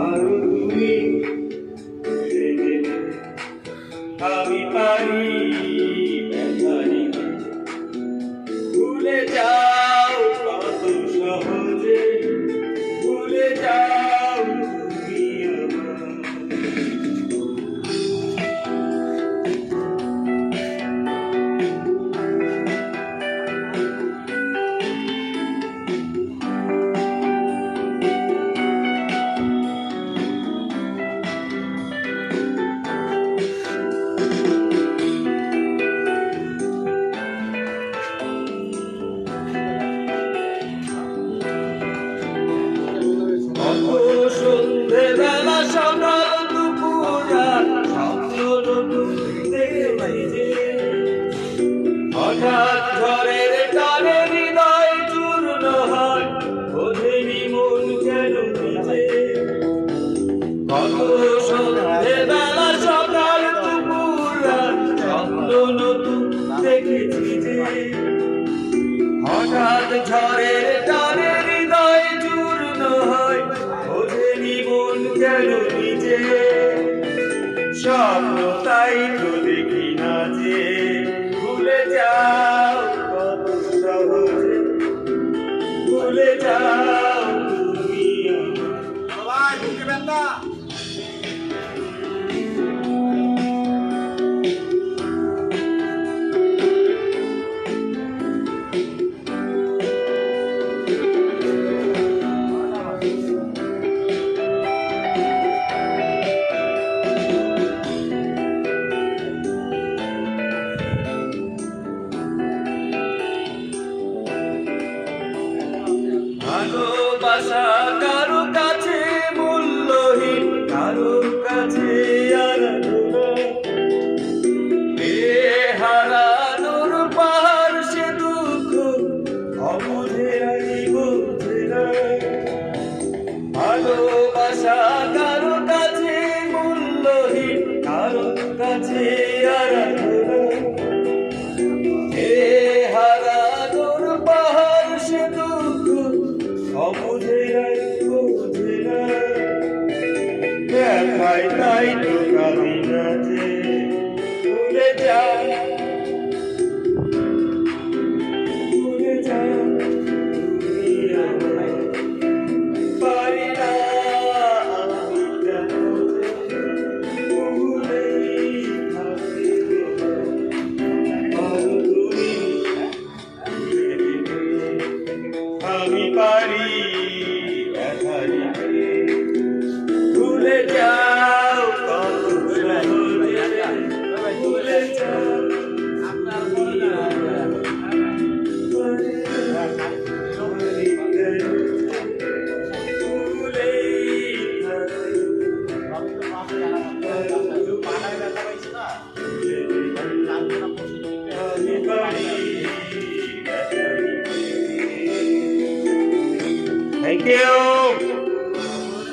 আরো তুমি আমি পারি ব্যথা নিতে ভুলে যাও কত সহজে ভুলে যাও তুমি সন্ধ্যেবেলা সকাল দুপুর রাত স্বপ্ন নতুন দেখে হঠাৎ ঝড়ের টানে হৃদয় চূর্ণ হয় বোঝেনি মন কেন ভিজে কত সন্ধ্যেবেলা সকাল দুপুর রাত স্বপ্ন নতুন দেখেছি যে হঠাৎ ঝড়ের টানে হৃদয় চূর্ণ হয় বোঝেনি মন কেন নিজে স্বপ্ন তাই তো দেখি না যে ভুলে যাও কত সহজে ভুলে যাও তুমি সবাই বুকে ব্যথা ভালোবাসা কারো কাছে মূল্যহীন কারো কাছে আরাধনা হারানোর পাহাড় সে দুঃখ অবুঝেরাই বোঝে না ভালোবাসা কারো কাছে মূল্যহীন কারো কাছে আরাধনা হারানোর পাহাড় সে দুঃখ অবুঝেরাই বোঝে না দেখাই তাই তো কাঁদি না যে ভুলে যাও ভুলে যাও তুমি আমায় পারি না আমি কেন ভুলেই থাকি আরো তুমি আমি পারি ব্যথা নিতে ভুলে যাও কত সহজে ভুলে যাও Thank you.